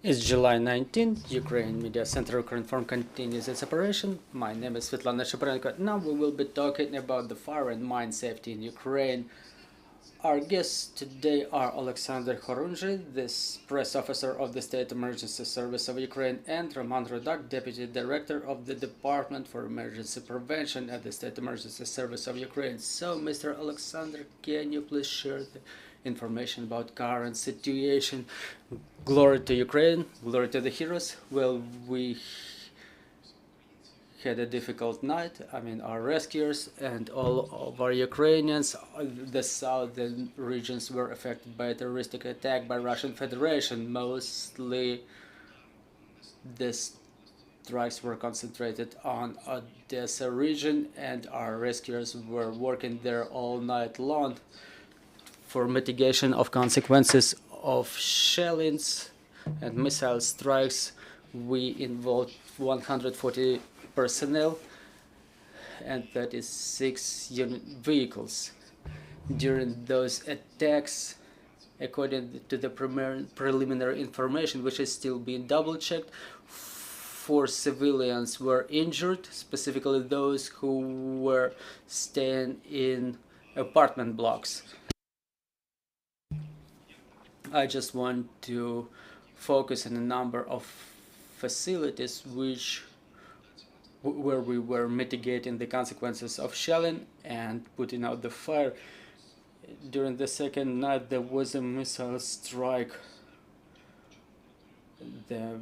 It's July 19th. Ukraine Media Center Ukrinform continues its operation. My name is Svetlana Shaprenko. Now we will be talking about the fire and mine safety in Ukraine. Our guests today are Oleksandr Khorunzhyy, the press officer of the State Emergency Service of Ukraine, and Roman Rudak, Deputy Director of the Department for Emergency Prevention at the State Emergency Service of Ukraine. So, Mr. Oleksandr, can you please share the information about current situation? Glory to Ukraine, glory to the heroes. Well, we had a difficult night. I mean, our rescuers and all of our Ukrainians, the southern regions were affected by a terroristic attack by Russian Federation. Mostly the strikes were concentrated on Odessa region, and our rescuers were working there all night long for mitigation of consequences of shellings and missile strikes. We involved 140 personnel and 36 unit vehicles. During those attacks, according to the preliminary information, which is still being double-checked, 4 civilians were injured, specifically those who were staying in apartment blocks. I just want to focus on a number of facilities where we were mitigating the consequences of shelling and putting out the fire. During the second night, there was a missile strike. The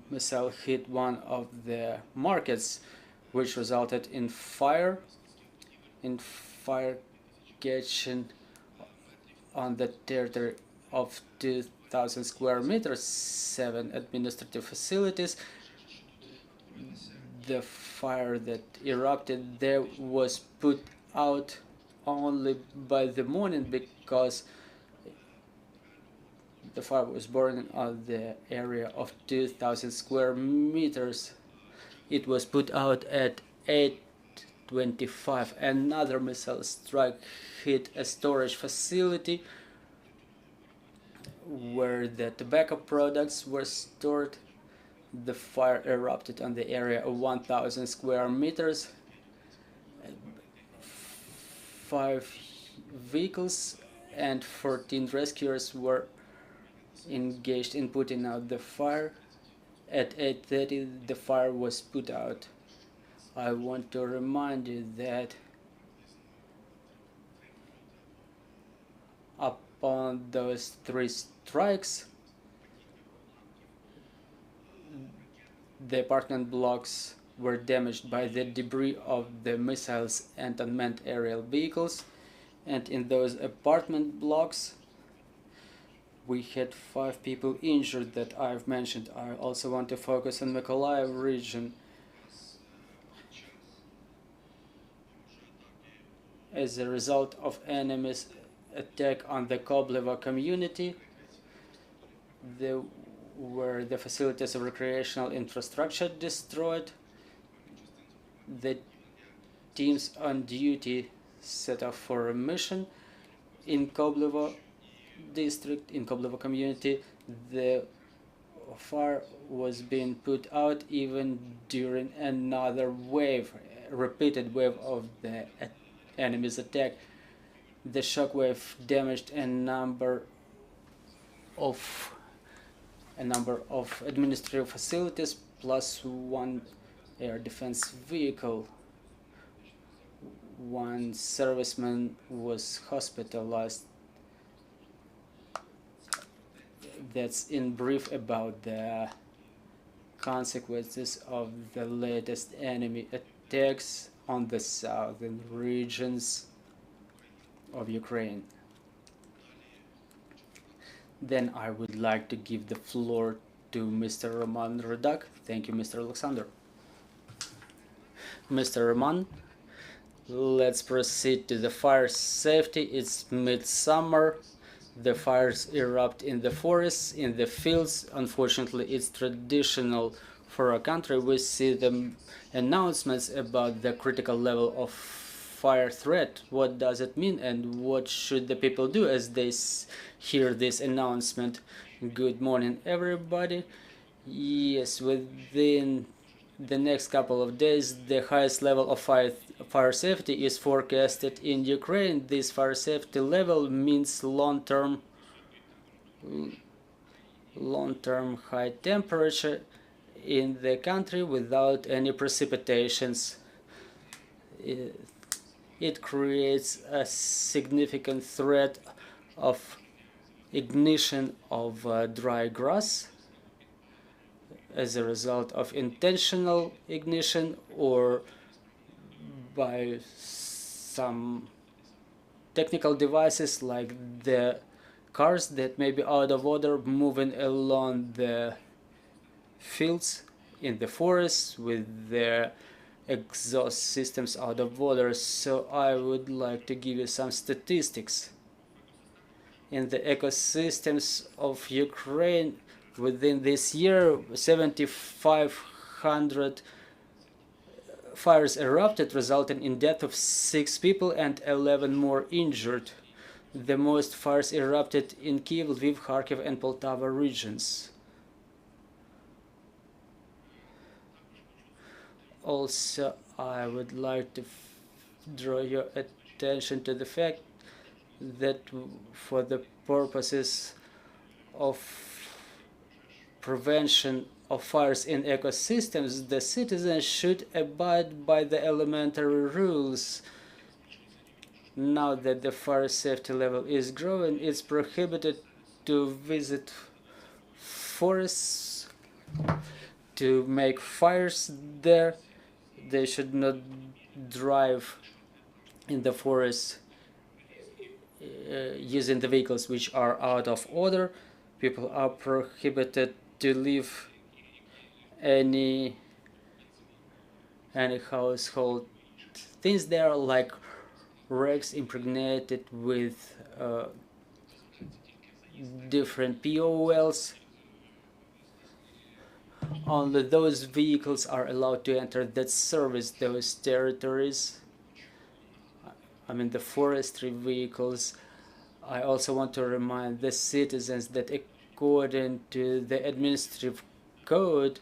missile hit one of the markets, which resulted in fire catching on the territory of 2,000 square meters, 7 administrative facilities. The fire that erupted there was put out only by the morning because the fire was burning on the area of 2,000 square meters. It was put out at 8:25. Another missile strike hit a storage facility where the tobacco products were stored. The fire erupted on the area of 1,000 square meters. 5 vehicles and 14 rescuers were engaged in putting out the fire. At 8:30, the fire was put out. I want to remind you that upon those 3 strikes, the apartment blocks were damaged by the debris of the missiles and unmanned aerial vehicles, and in those apartment blocks we had 5 people injured that I've mentioned. I also want to focus on Mykolaiv region. As a result of enemy's attack on the Koblevo community, where the facilities of recreational infrastructure destroyed, the teams on duty set off for a mission in Koblevo district, in Koblevo community. The fire was being put out even during another wave, a repeated wave of the enemy's attack. The shockwave damaged a number of administrative facilities plus 1 air defense vehicle. 1 serviceman was hospitalized. That's in brief about the consequences of the latest enemy attacks on the southern regions of Ukraine. Then I would like to give the floor to Mr. Roman Rudak. Thank you, Mr. Oleksandr. Mr. Roman, let's proceed to the fire safety. It's midsummer. The fires erupt in the forests, in the fields. Unfortunately, it's traditional for our country. We see the announcements about the critical level of fire threat. What does it mean, and what should the people do as they hear this announcement? Good morning, everybody. Yes, within the next couple of days, the highest level of fire safety is forecasted in Ukraine. This fire safety level means long-term high temperature in the country without any precipitations. It creates a significant threat of ignition of dry grass as a result of intentional ignition or by some technical devices like the cars that may be out of order moving along the fields in the forests with their exhaust systems out of order. So I would like to give you some statistics. In the ecosystems of Ukraine within this year, 7,500 fires erupted, resulting in death of 6 people and 11 more injured. The most fires erupted in Kyiv, Lviv, Kharkiv and Poltava regions. Also, I would like to draw your attention to the fact that for the purposes of prevention of fires in ecosystems, the citizens should abide by the elementary rules. Now that the fire safety level is growing, it's prohibited to visit forests to make fires there. They should not drive in the forest using the vehicles which are out of order. People are prohibited to leave any household things there, like rags impregnated with different POLs. Only those vehicles are allowed to enter that service those territories. I mean the forestry vehicles. I also want to remind the citizens that according to the administrative code,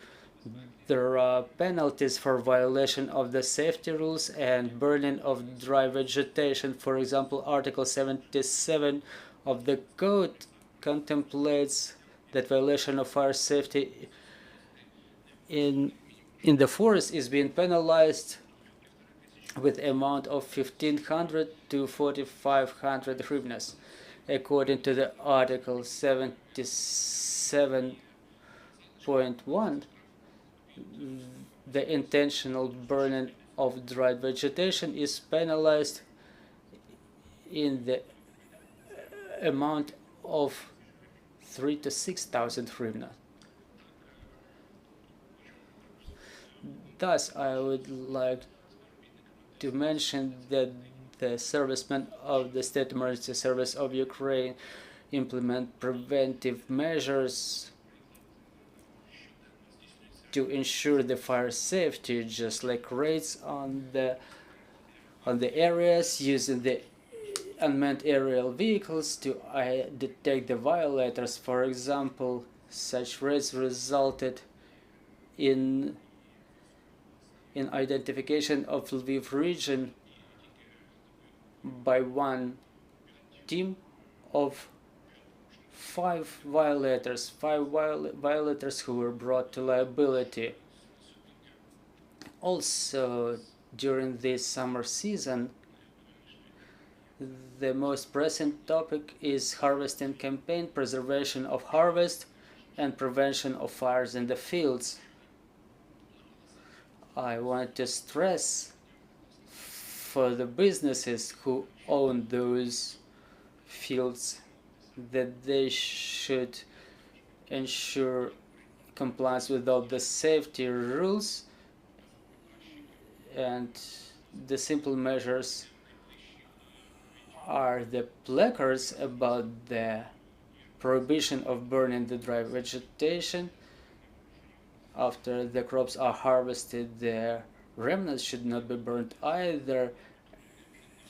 there are penalties for violation of the safety rules and burning of dry vegetation. For example, Article 77 of the code contemplates that violation of fire safety in the forest is being penalized with amount of 1,500 to 4,500 hryvnias. According to the Article 77.1, the intentional burning of dried vegetation is penalized in the amount of 3,000 to 6,000 hryvnia. Thus, I would like to mention that the servicemen of the State Emergency Service of Ukraine implement preventive measures to ensure the fire safety, just like raids on the areas using the unmanned aerial vehicles to detect the violators. For example, such raids resulted in identification of Lviv region by one team of five violators who were brought to liability. Also, during this summer season, the most pressing topic is harvesting campaign, preservation of harvest, and prevention of fires in the fields. I want to stress for the businesses who own those fields that they should ensure compliance with all the safety rules, and the simple measures are the placards about the prohibition of burning the dry vegetation. After the crops are harvested, the remnants should not be burned either,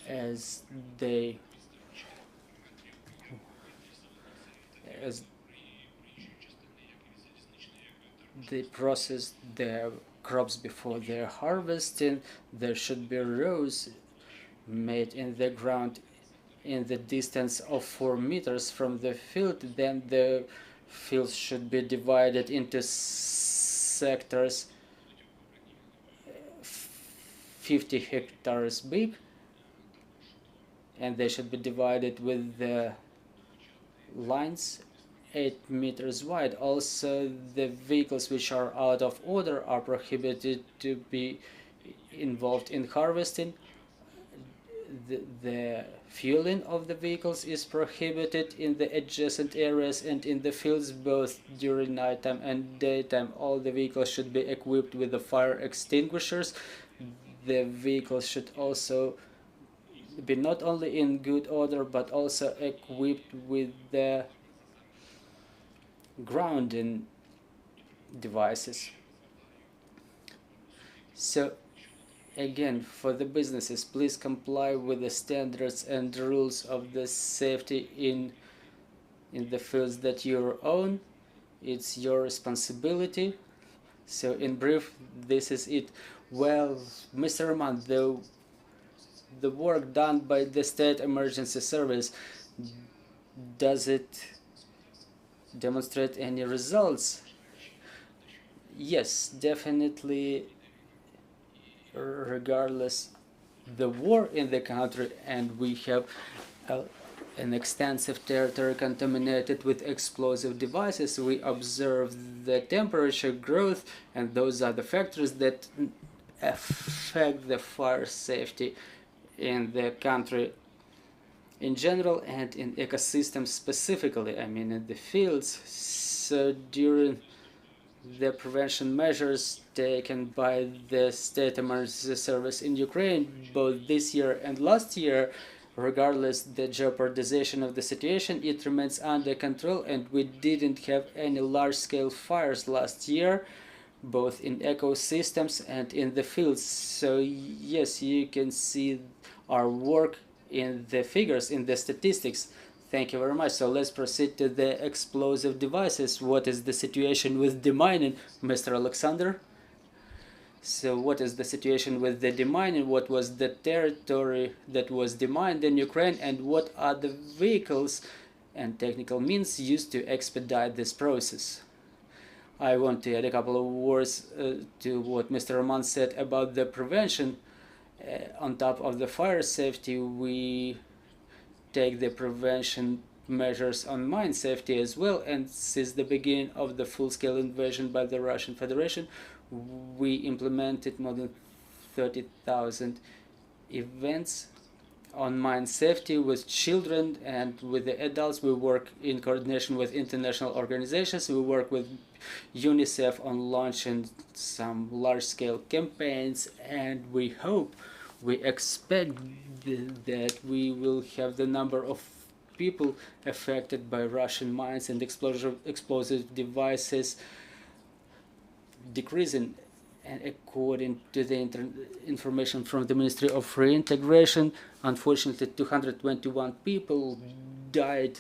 as they they process the crops before they're harvesting. There should be rows made in the ground in the distance of 4 meters from the field. Then the fields should be divided into sectors 50 hectares big, and they should be divided with the lines 8 meters wide. Also, the vehicles which are out of order are prohibited to be involved in harvesting. The fueling of the vehicles is prohibited in the adjacent areas and in the fields both during nighttime and daytime. All the vehicles should be equipped with the fire extinguishers. The vehicles should also be not only in good order but also equipped with the grounding devices. So again, for the businesses, please comply with the standards and rules of the safety in the fields that you own. It's your responsibility. So in brief, this is it. Well, Mr. Roman, the work done by the State Emergency Service, does it demonstrate any results? Yes, definitely. Regardless the war in the country, and we have an extensive territory contaminated with explosive devices, we observe the temperature growth, and those are the factors that affect the fire safety in the country in general and in ecosystems specifically, I mean in the fields. So during the prevention measures taken by the State Emergency Service in Ukraine, both this year and last year, regardless the jeopardization of the situation, it remains under control, and we didn't have any large-scale fires last year, both in ecosystems and in the fields. So yes, you can see our work in the figures, in the statistics. Thank you very much. So let's proceed to the explosive devices. What is the situation with demining, Mr. Oleksandr? So what is the situation with the demining? What was the territory that was demined in Ukraine, and what are the vehicles and technical means used to expedite this process? I want to add a couple of words to what Mr. Roman said about the prevention. On top of the fire safety, we take the prevention measures on mine safety as well, and since the beginning of the full-scale invasion by the Russian Federation, we implemented more than 30,000 events on mine safety with children and with the adults. We work in coordination with international organizations. We work with UNICEF on launching some large-scale campaigns, and we expect that we will have the number of people affected by Russian mines and explosive devices decreasing. And according to the information from the Ministry of Reintegration, unfortunately 221 people died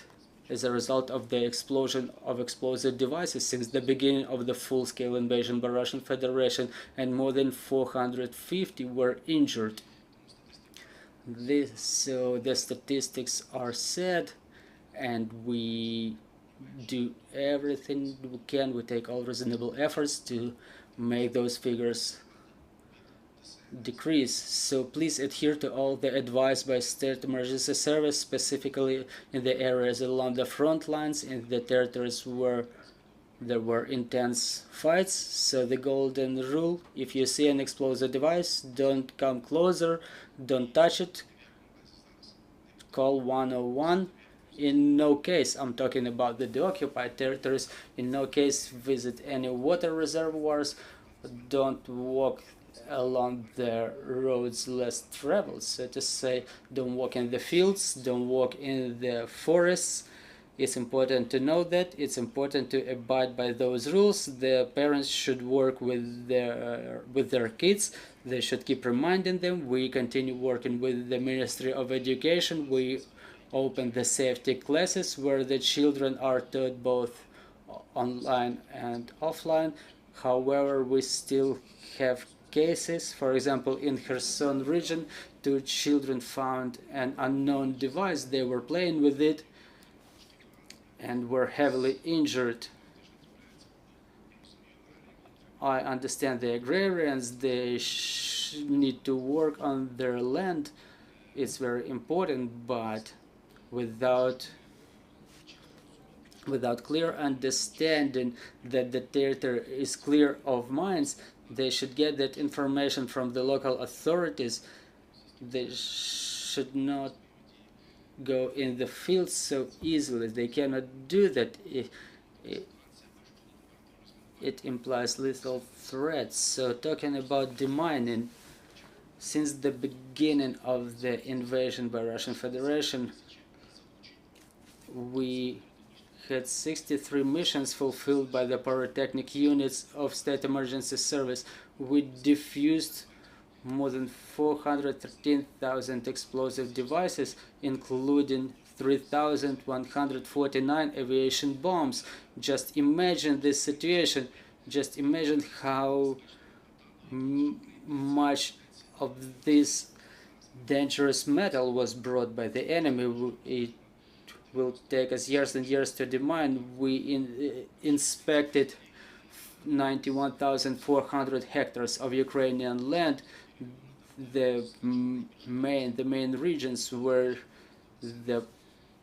as a result of the explosion of explosive devices since the beginning of the full-scale invasion by Russian Federation, and more than 450 were injured. So the statistics are sad, and we do everything we can. We take all reasonable efforts to make those figures decrease. So please adhere to all the advice by State Emergency Service, specifically in the areas along the front lines, in the territories where there were intense fights. So the golden rule: if you see an explosive device, don't come closer, don't touch it, call 101. In no case, I'm talking about the occupied territories, in no case visit any water reservoirs, don't walk along the roads less traveled, so to say. Don't walk in the fields, don't walk in the forests. It's important to know that. It's important to abide by those rules. The parents should work with their kids. They should keep reminding them. We continue working with the Ministry of Education. We open the safety classes where the children are taught both online and offline However, we still have cases. For example, in Kherson region, 2 children found an unknown device. They were playing with it and were heavily injured. I understand the agrarians, they need to work on their land. It's very important, but without clear understanding that the territory is clear of mines, they should get that information from the local authorities. They should not go in the fields so easily. They cannot do that. It implies lethal threats. So talking about demining, since the beginning of the invasion by Russian Federation, we had 63 missions fulfilled by the pyrotechnic units of State Emergency Service. We defused more than 413,000 explosive devices, including 3,149 aviation bombs. Just imagine this situation. Just imagine how much of this dangerous metal was brought by the enemy. It will take us years and years to demine. We inspected 91,400 hectares of Ukrainian land. The main regions where the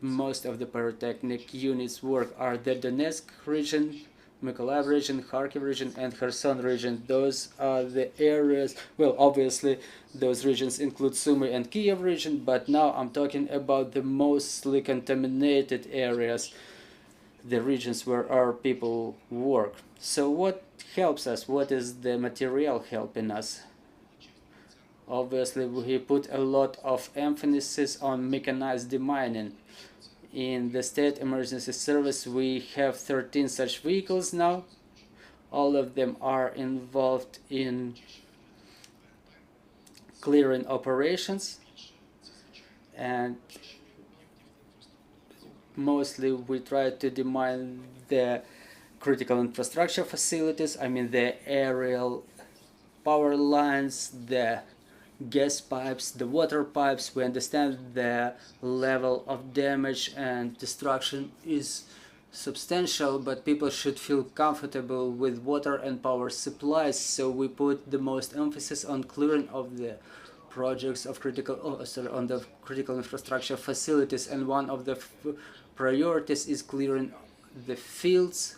most of the pyrotechnic units work are the Donetsk region, Mykolaiv region, Kharkiv region, and Kherson region. Those are the areas. Well, obviously, those regions include Sumy and Kyiv region, but now I'm talking about the mostly contaminated areas, the regions where our people work. So what helps us? What is the material helping us? Obviously, we put a lot of emphasis on mechanized demining. In the State Emergency Service, we have 13 such vehicles now. All of them are involved in clearing operations, and mostly we try to demine the critical infrastructure facilities. I mean the aerial power lines, the gas pipes, the water pipes. We understand the level of damage and destruction is substantial, but people should feel comfortable with water and power supplies, so we put the most emphasis on clearing of the projects of on the critical infrastructure facilities, and one of the priorities is clearing the fields.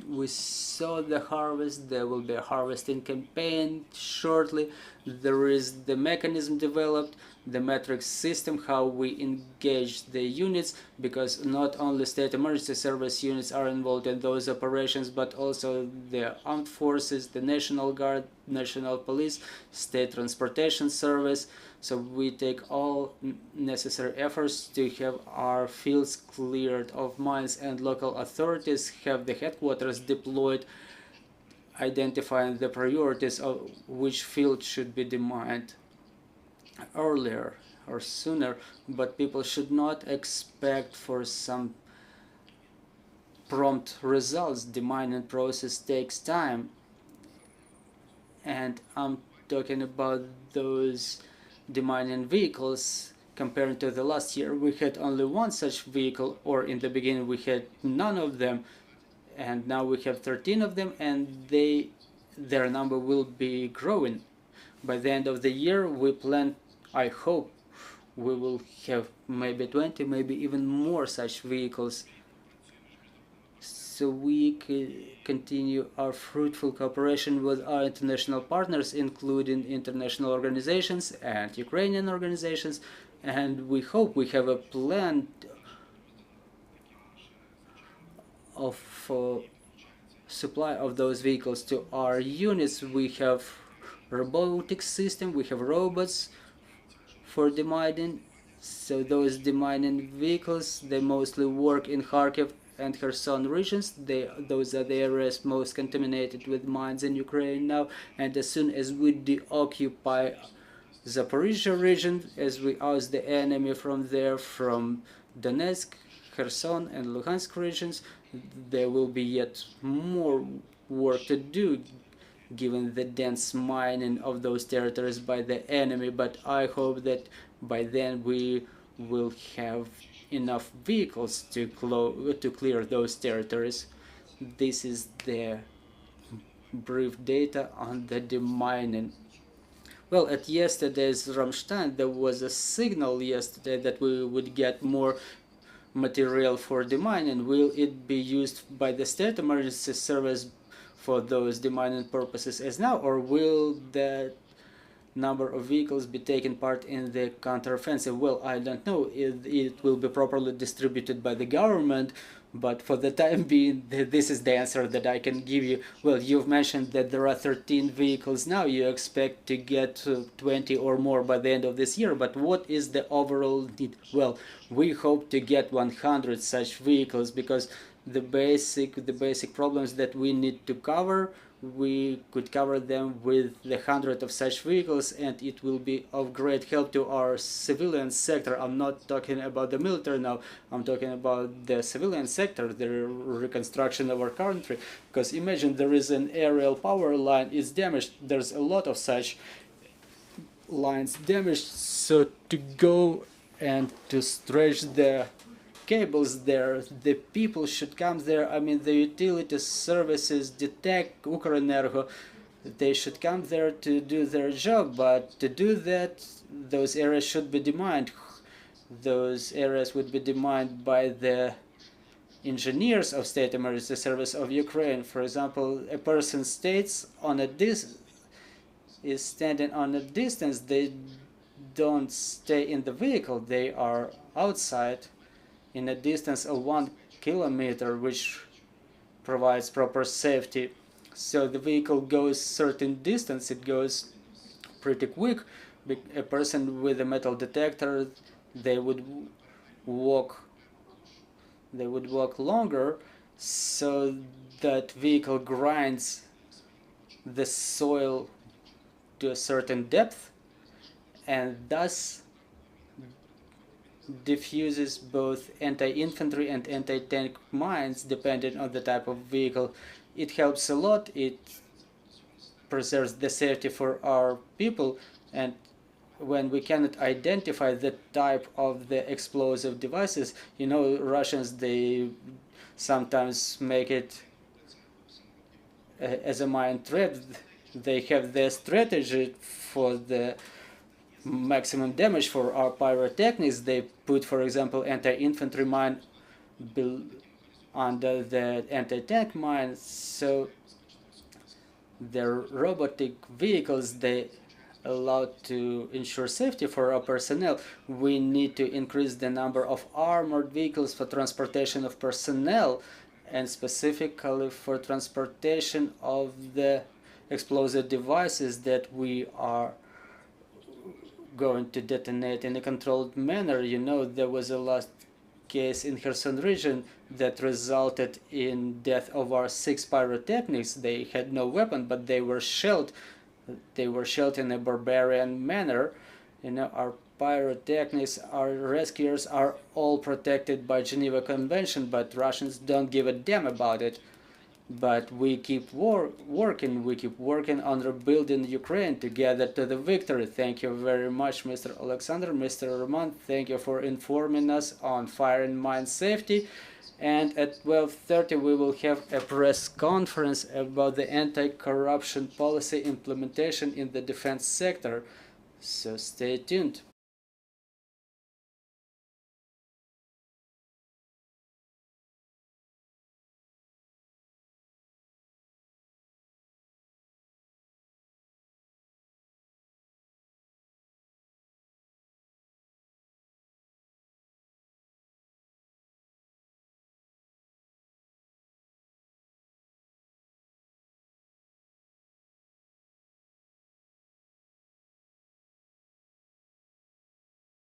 We saw the harvest. There will be a harvesting campaign shortly. There is the mechanism developed, the metric system, how we engage the units, because not only State Emergency Service units are involved in those operations, but also the armed forces, the National Guard, National Police, State Transportation Service. So we take all necessary efforts to have our fields cleared of mines, and local authorities have the headquarters deployed, identifying the priorities of which field should be demined earlier or sooner. But people should not expect for some prompt results. Demining process takes time, and I'm talking about those demining vehicles. Compared to the last year, we had only one such vehicle, or in the beginning we had none of them, and now we have 13 of them, and their number will be growing. By the end of the year, we plan, I hope, we will have maybe 20, maybe even more such vehicles, so we continue our fruitful cooperation with our international partners, including international organizations and Ukrainian organizations, and we hope we have a plan of supply of those vehicles to our units. We have robotics system, we have robots for demining. So those demining vehicles, they mostly work in Kharkiv and Kherson regions. Those are the areas most contaminated with mines in Ukraine now, and as soon as we deoccupy Zaporizhzhia region, as we oust the enemy from there, from Donetsk, Kherson and Luhansk regions, there will be yet more work to do given the dense mining of those territories by the enemy, but I hope that by then we will have enough vehicles to clear those territories. This is the brief data on the demining. Well, at yesterday's Ramstein, there was a signal yesterday that we would get more material for demining. Will it be used by the state emergency service for those demining purposes as now, or will the number of vehicles be taking part in the counteroffensive? Well, I don't know. It will be properly distributed by the government, but for the time being, this is the answer that I can give you. Well, you've mentioned that there are 13 vehicles now. You expect to get 20 or more by the end of this year, but what is the overall need? Well, we hope to get 100 such vehicles, because the basic problems that we need to cover, we could cover them with the 100 of such vehicles, and it will be of great help to our civilian sector. I'm not talking about the military now, I'm talking about the civilian sector, the reconstruction of our country. Because imagine there is an aerial power line, it's damaged, there's a lot of such lines damaged, so to go and to stretch the cables there, the people should come there. I mean, the utility services, detect Ukrenergo, they should come there to do their job, but to do that, those areas should be demined. Those areas would be demined by the engineers of State Emergency Service of Ukraine. For example, a person states on a is standing on a distance, they don't stay in the vehicle, they are outside in a distance of 1 kilometer, which provides proper safety. So the vehicle goes certain distance, it goes pretty quick. A person with a metal detector, they would walk longer, so that vehicle grinds the soil to a certain depth, and thus diffuses both anti-infantry and anti-tank mines depending on the type of vehicle. It helps a lot, it preserves the safety for our people, and when we cannot identify the type of the explosive devices, you know, Russians, they sometimes make it as a mine threat. They have their strategy for the maximum damage for our pyrotechnics. They put, for example, anti-infantry mine under the anti-tank mine, so their robotic vehicles, they allowed to ensure safety for our personnel. We need to increase the number of armored vehicles for transportation of personnel, and specifically for transportation of the explosive devices that we are going to detonate in a controlled manner. You know, there was a last case in Kherson region that resulted in death of our 6 pyrotechnics. They had no weapon, but they were shelled. They were shelled in a barbarian manner. You know, our pyrotechnics, our rescuers are all protected by Geneva Convention, but Russians don't give a damn about it. But we keep working on rebuilding Ukraine together to the victory. Thank you very much, Mr. Oleksandr. Mr. Roman, thank you for informing us on fire and mine safety. And at 12:30 we will have a press conference about the anti-corruption policy implementation in the defense sector. So stay tuned.